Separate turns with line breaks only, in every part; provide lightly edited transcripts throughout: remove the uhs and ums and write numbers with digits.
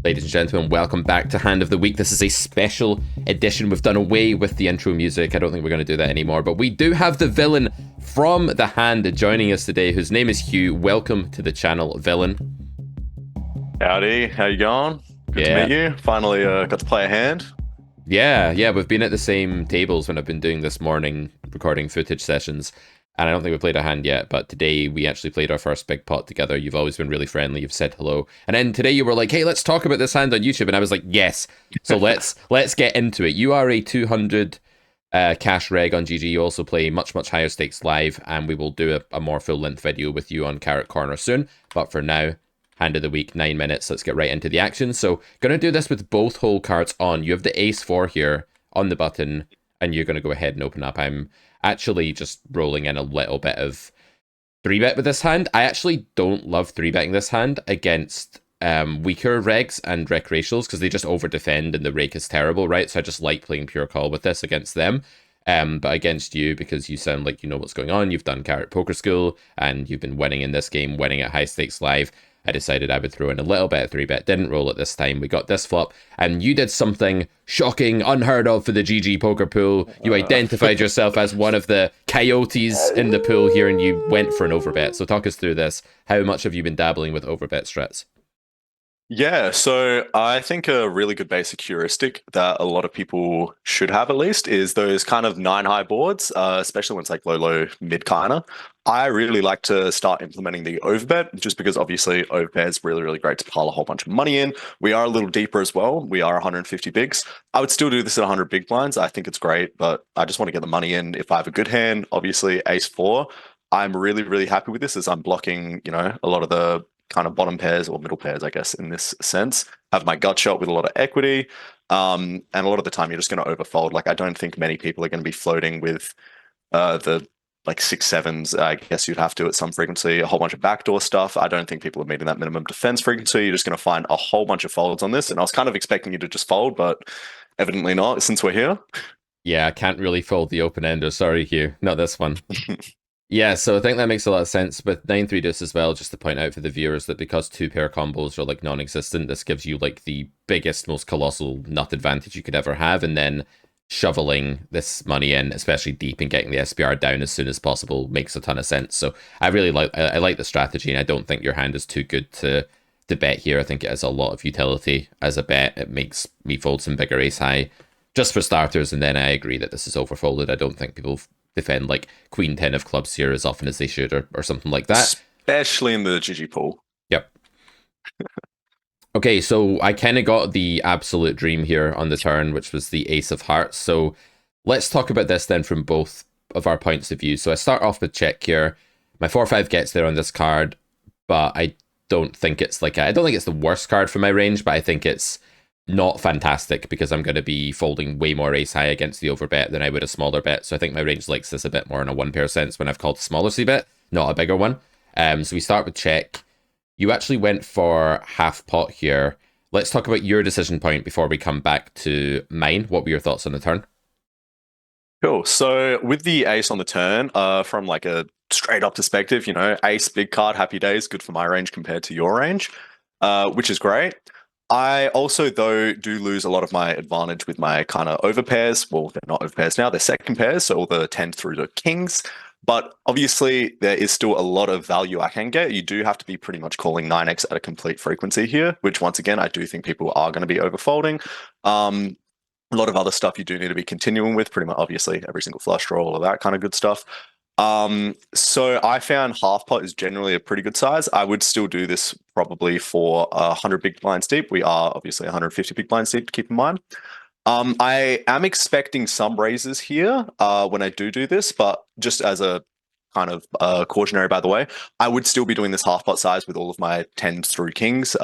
Ladies and gentlemen, welcome back to Hand of the Week. This is a special edition. We've done away with the intro music. I don't think we're going to do that anymore, but we do have the villain from the hand joining us today, whose name is Hugh. Welcome to the channel, villain.
Howdy, how you going? Good to
Yeah.
meet you. Finally got to play a hand.
Yeah, we've been at the same tables when I've been doing this morning recording footage sessions, and I don't think we played a hand yet, but today we actually played our first big pot together. You've always been really friendly, you've said hello, and then today you were like, hey, let's talk about this hand on YouTube, and I was like, yes. So let's get into it. You are a 200 cash reg on GG. You also play much higher stakes live, and we will do a more full-length video with you on Carrot Corner soon, but for now, Hand of the Week, 9 minutes. Let's get right into the action. So, going to do this with both hole cards on. You have the ace 4 here on the button, and you're going to go ahead and open up. I'm actually just rolling in a little bit of 3-bet with this hand. I actually don't love 3-betting this hand against weaker regs and recreationals because they just over-defend and the rake is terrible, right? So I just like playing pure call with this against them. But against you, because you sound like you know what's going on, you've done Carrot Poker School, and you've been winning in this game, winning at high stakes live, I decided I would throw in a little bit of 3-bet. Didn't roll it this time. We got this flop, and you did something shocking, unheard of for the GG poker pool. You identified yourself as one of the coyotes in the pool here, and you went for an overbet. So talk us through this. How much have you been dabbling with overbet strats?
Yeah, so I think a really good basic heuristic that a lot of people should have at least is those kind of 9-high boards, especially when it's like low, mid kinda. I really like to start implementing the overbet just because obviously overbet is really great to pile a whole bunch of money in. We are a little deeper as well. We are 150 bigs. I would still do this at 100 big blinds. I think it's great, but I just want to get the money in. If I have a good hand, obviously ace 4, I'm really happy with this as I'm blocking, a lot of the kind of bottom pairs or middle pairs, I guess, in this sense. Have my gut shot with a lot of equity. And a lot of the time you're just going to overfold. Like, I don't think many people are going to be floating with the like 6-7s. I guess you'd have to at some frequency, a whole bunch of backdoor stuff. I don't think people are meeting that minimum defense frequency. You're just going to find a whole bunch of folds on this. And I was kind of expecting you to just fold, but evidently not since we're here.
Yeah, I can't really fold the open ender. Sorry, Hugh. Not this one. Yeah, so I think that makes a lot of sense. With 9-3 deuce as well, just to point out for the viewers that because 2-pair combos are like non-existent, this gives you like the biggest, most colossal nut advantage you could ever have, and then shoveling this money in, especially deep, and getting the SPR down as soon as possible makes a ton of sense. So I really like the strategy, and I don't think your hand is too good to bet here. I think it has a lot of utility as a bet. It makes me fold some bigger ace high just for starters, and then I agree that this is overfolded. I don't think people defend like Queen 10 of clubs here as often as they should, or something like that.
Especially in the GG pool.
Yep. Okay, so I kind of got the absolute dream here on the turn, which was the Ace of Hearts. So let's talk about this then from both of our points of view. So I start off with check here. My 4-5 gets there on this card, but I don't think it's I don't think it's the worst card for my range, but I think it's not fantastic because I'm going to be folding way more ace high against the overbet than I would a smaller bet. So I think my range likes this a bit more in a 1-pair sense when I've called a smaller c-bet, not a bigger one. So we start with check. You actually went for half pot here. Let's talk about your decision point before we come back to mine. What were your thoughts on the turn?
Cool. So with the ace on the turn, from like a straight up perspective, ace, big card, happy days, good for my range compared to your range, which is great. I also, though, do lose a lot of my advantage with my kind of overpairs. Well, they're not overpairs now, they're second pairs, so all the 10 through to kings. But obviously, there is still a lot of value I can get. You do have to be pretty much calling 9x at a complete frequency here, which once again, I do think people are going to be overfolding. A lot of other stuff you do need to be continuing with, pretty much obviously every single flush draw, all of that kind of good stuff. So I found half pot is generally a pretty good size. I would still do this probably for 100 big blinds deep. We are obviously 150 big blinds deep to keep in mind. I am expecting some raises here when I do this, but just as a kind of cautionary, by the way, I would still be doing this half pot size with all of my 10s through kings,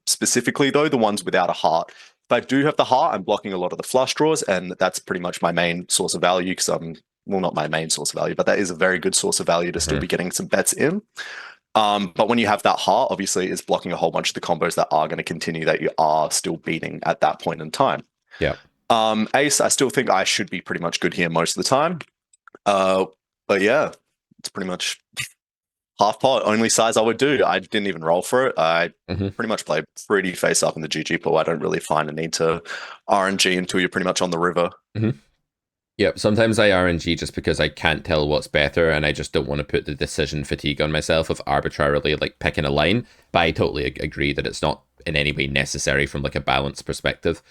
specifically though, the ones without a heart. If I do have the heart, I'm blocking a lot of the flush draws, and that's pretty much my main source of value because I'm well, not my main source of value, but that is a very good source of value to still be getting some bets in. But when you have that heart, obviously, it's blocking a whole bunch of the combos that are going to continue that you are still beating at that point in time.
Yeah.
Ace, I still think I should be pretty much good here most of the time. But yeah, it's pretty much half pot, only size I would do. I didn't even roll for it. I
Hmm.
pretty much play pretty face up in the GG pool. I don't really find a need to RNG until you're pretty much on the river.
Hmm. Yep, sometimes I RNG just because I can't tell what's better and I just don't want to put the decision fatigue on myself of arbitrarily like picking a line. But I totally agree that it's not in any way necessary from like a balance perspective.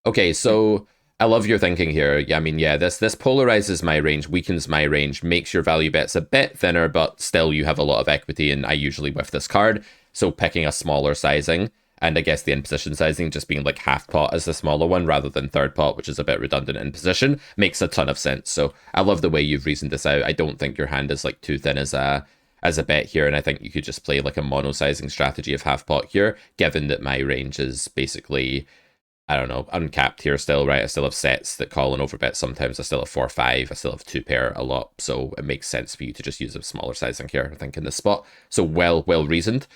Okay, so I love your thinking here. Yeah, I mean, yeah, this polarizes my range, weakens my range, makes your value bets a bit thinner, but still you have a lot of equity, and I usually whiff this card. So picking a smaller sizing, and I guess the in position sizing just being like half pot as the smaller one rather than third pot, which is a bit redundant in position, makes a ton of sense. So I love the way you've reasoned this out. I don't think your hand is like too thin as a bet here, and I think you could just play like a mono sizing strategy of half pot here, given that my range is basically, I don't know, uncapped here still, right? I still have sets that call and overbet sometimes. I still have 4-5. I still have two pair a lot. So it makes sense for you to just use a smaller sizing here, I think, in this spot. So well reasoned.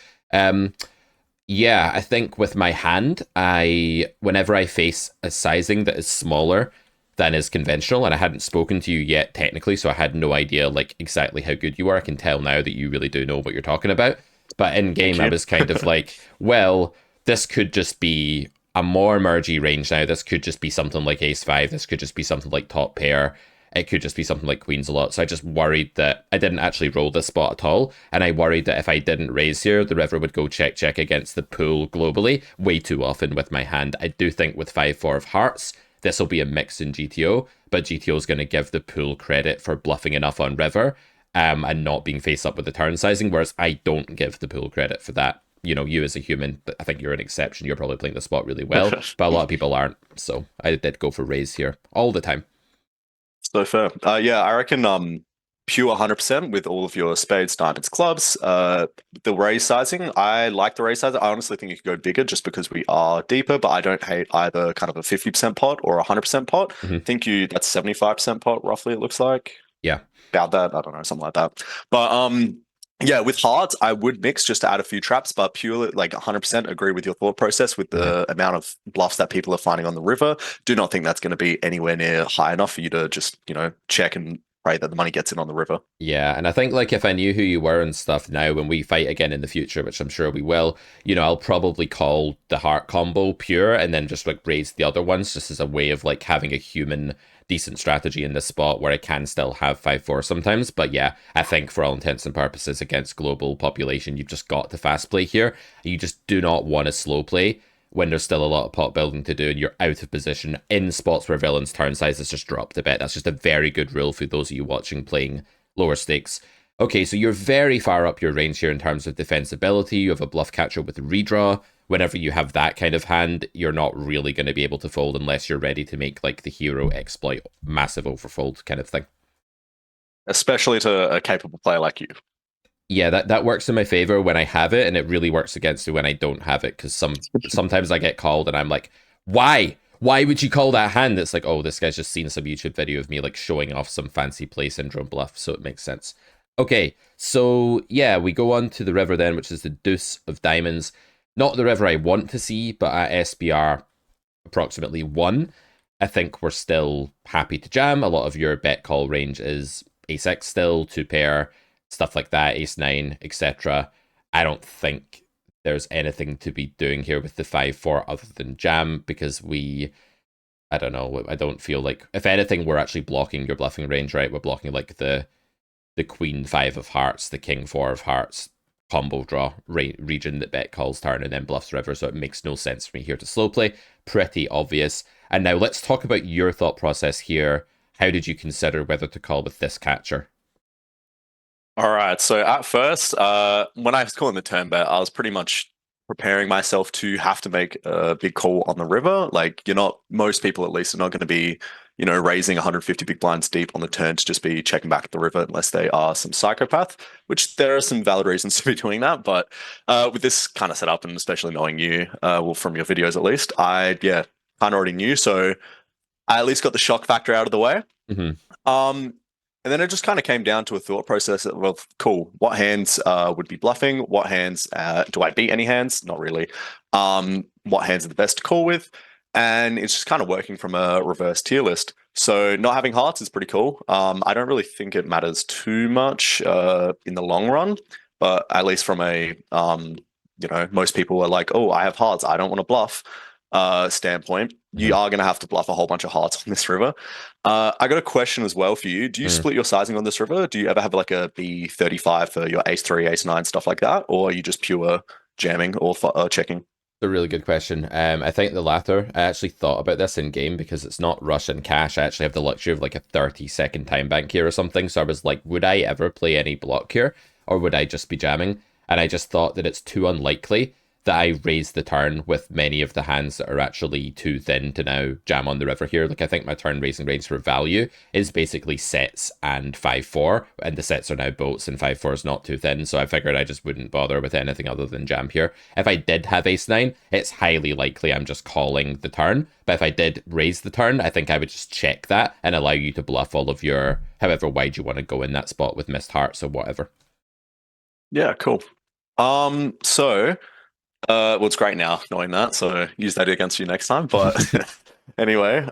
Yeah, I think with my hand, whenever I face a sizing that is smaller than is conventional, and I hadn't spoken to you yet technically, so I had no idea like exactly how good you are. I can tell now that you really do know what you're talking about. But in
Thank
game, I
you.
was kind of like, well, this could just be a more mergy range now. This could just be something like ace five. This could just be something like top pair. It could just be something like queens a lot. So I just worried that I didn't actually roll this spot at all. And I worried that if I didn't raise here, the river would go check against the pool globally way too often with my hand. I do think with 5-4 of hearts, this will be a mix in GTO, but GTO is going to give the pool credit for bluffing enough on river and not being face up with the turn sizing, whereas I don't give the pool credit for that. You know, you as a human, I think you're an exception. You're probably playing the spot really well, but a lot of people aren't. So I did go for raise here all the time.
So fair. Yeah, I reckon pure 100% with all of your spades, diamonds, clubs. The raise sizing, I like the raise sizing. I honestly think you could go bigger just because we are deeper, but I don't hate either kind of a 50% pot or a 100% pot. I
Hmm.
think that's 75% pot roughly, it looks like.
Yeah.
About that, I don't know, something like that. But yeah, with hearts, I would mix just to add a few traps, but purely like 100% agree with your thought process with
Hmm.
the amount of bluffs that people are finding on the river. Do not think that's going to be anywhere near high enough for you to just, check and pray that the money gets in on the river.
Yeah, and I think like if I knew who you were and stuff now when we fight again in the future, which I'm sure we will, I'll probably call the heart combo pure and then just like raise the other ones just as a way of like having a human decent strategy in this spot where I can still have 5-4 sometimes. But yeah, I think for all intents and purposes against global population, you've just got to fast play here. You just do not want to slow play when there's still a lot of pot building to do and you're out of position in spots where villains' turn size has just dropped a bit. That's just a very good rule for those of you watching playing lower stakes. Okay, so you're very far up your range here in terms of defensibility. You have a bluff catcher with redraw. Whenever you have that kind of hand, you're not really going to be able to fold unless you're ready to make like the hero exploit massive overfold kind of thing.
Especially to a capable player like you.
Yeah, that works in my favor when I have it, and it really works against me when I don't have it. Because sometimes I get called, and I'm like, why? Why would you call that hand? It's like, oh, this guy's just seen some YouTube video of me like showing off some fancy play syndrome bluff, so it makes sense. Okay, so yeah, we go on to the river then, which is the deuce of diamonds. Not the river I want to see, but at SBR approximately 1, I think we're still happy to jam. A lot of your bet call range is ace-x still, two pair, stuff like that, ace-9, etc. I don't think there's anything to be doing here with the 5-4 other than jam because I don't know, I don't feel like, if anything, we're actually blocking your bluffing range, right? We're blocking like the queen 5 of hearts, the king 4 of hearts, combo draw region that bet calls turn and then bluffs river, so it makes no sense for me here to slow play. Pretty obvious. And now let's talk about your thought process here. How did you consider whether to call with this catcher?
All right. So at first, when I was calling the turn bet, I was pretty much preparing myself to have to make a big call on the river. Like most people at least are not going to be, raising 150 big blinds deep on the turn to just be checking back at the river unless they are some psychopath, which there are some valid reasons to be doing that. But with this kind of setup and especially knowing you, well, from your videos at least, kind of already knew. So I at least got the shock factor out of the way.
Mm-hmm.
And then it just kind of came down to a thought process of, well, cool, what hands would be bluffing? What hands do I beat any hands? Not really. What hands are the best to call with? And it's just kind of working from a reverse tier list. So not having hearts is pretty cool. I don't really think it matters too much in the long run. But at least from a most people are like, oh, I have hearts, I don't want to bluff. Standpoint, you
Mhm.
are going to have to bluff a whole bunch of hearts on this river. I got a question as well for you. Do you
Mm.
split your sizing on this river? Do you ever have like a B35 for your ace three, ace nine, stuff like that, or are you just pure jamming or checking?
A really good question. I think the latter. I actually thought about this in game because it's not rush and cash. I actually have the luxury of like a 30-second time bank here or something. So I was like, would I ever play any block here, or would I just be jamming? And I just thought that it's too unlikely that I raise the turn with many of the hands that are actually too thin to now jam on the river here. Like I think my turn raising range for value is basically sets and 5-4, and the sets are now boats and 5-4 is not too thin. So I figured I just wouldn't bother with anything other than jam here. If I did have ace nine, it's highly likely I'm just calling the turn. But if I did raise the turn, I think I would just check that and allow you to bluff all of your however wide you want to go in that spot with missed hearts or whatever.
Yeah, cool. So well, it's great now knowing that, so use that against you next time. But anyway,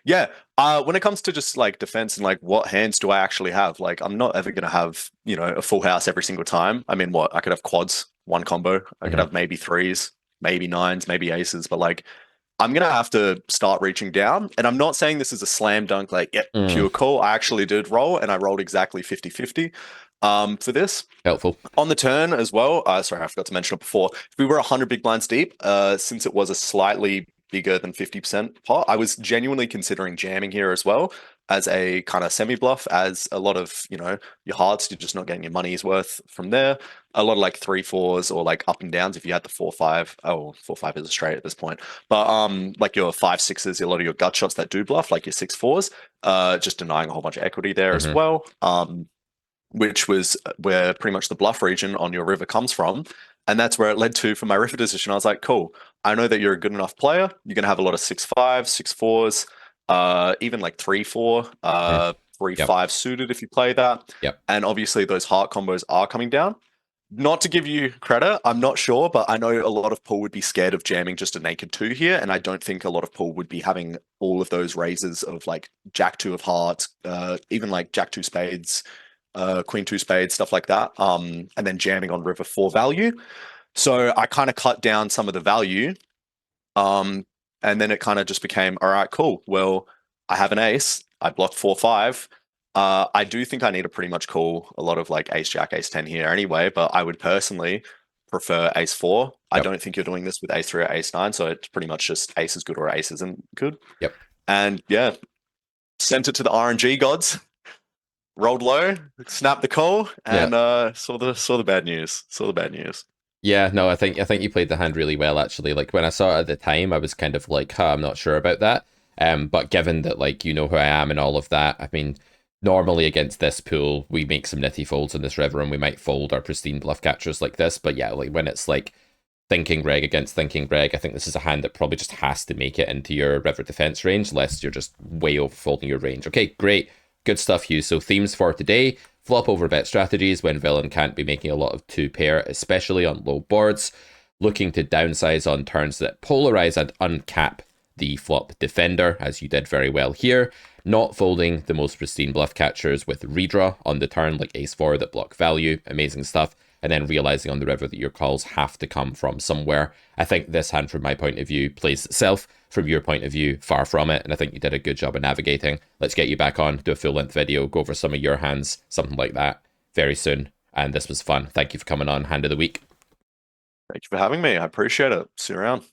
yeah. When it comes to just like defense and like what hands do I actually have? Like, I'm not ever gonna have a full house every single time. I mean, what I could have quads, one combo. I could
Mhm.
have maybe threes, maybe nines, maybe aces. But like, I'm gonna have to start reaching down. And I'm not saying this is a slam dunk. Like, yeah,
Mm.
pure call. I actually did roll, and I rolled exactly 50-50 for this
Helpful.
on the turn as well. Sorry, I forgot to mention it before. If we were 100 big blinds deep, since it was a slightly bigger than 50% pot, I was genuinely considering jamming here as well as a kind of semi bluff. As a lot of your hearts, you're just not getting your money's worth from there. A lot of like 3-4s or like up and downs. If you had the 4-5, oh, 4-5 is a straight at this point. But like your 5-6s, a lot of your gut shots that do bluff, like your 6-4s, just denying a whole bunch of equity there as
Hmm.
well. Which was where pretty much the bluff region on your river comes from. And that's where it led to for my river decision. I was like, cool, I know that you're a good enough player. You're going to have a lot of 6-5, 6-4s, even like 3-4,
Mm.
three
Yep.
five suited if you play that.
Yep.
And obviously, those heart combos are coming down. Not to give you credit, I'm not sure, but I know a lot of pool would be scared of jamming just a naked two here. And I don't think a lot of pool would be having all of those raises of like Jack two of hearts, even like Jack two spades, Queen two spades, stuff like that. And then jamming on river for value. So I kind of cut down some of the value. Um, and then it kind of just became, all right, cool. Well, I have an ace. I blocked 4-5. I do think I need to pretty much call a lot of like ace jack, ace 10 here anyway, but I would personally prefer ace 4. I
Yep.
don't think you're doing this with ace 3 or ace 9, so it's pretty much just ace is good or ace isn't good.
Yep.
And yeah, sent it to the RNG gods, rolled low, snapped the call,
Yeah.
and saw the bad news. Saw the bad news.
Yeah, no, I think you played the hand really well actually. Like when I saw it at the time, I was kind of like, huh, I'm not sure about that. But given that like you know who I am and all of that, I mean, normally against this pool, we make some nitty folds in this river and we might fold our pristine bluff catchers like this. But yeah, like when it's like thinking reg against thinking reg, I think this is a hand that probably just has to make it into your river defense range, lest you're just way overfolding your range. Okay, great. Good stuff, Hugh. So themes for today: flop over bet strategies when villain can't be making a lot of two pair, especially on low boards. Looking to downsize on turns that polarize and uncap the flop defender, as you did very well here. Not folding the most pristine bluff catchers with redraw on the turn, like ace 4 that block value. Amazing stuff. And then realizing on the river that your calls have to come from somewhere. I think this hand, from my point of view, plays itself. From your point of view, far from it. And I think you did a good job of navigating. Let's get you back on, do a full length video, go over some of your hands, something like that, very soon. And this was fun. Thank you for coming on. Hand of the week.
Thank you for having me. I appreciate it. See you around.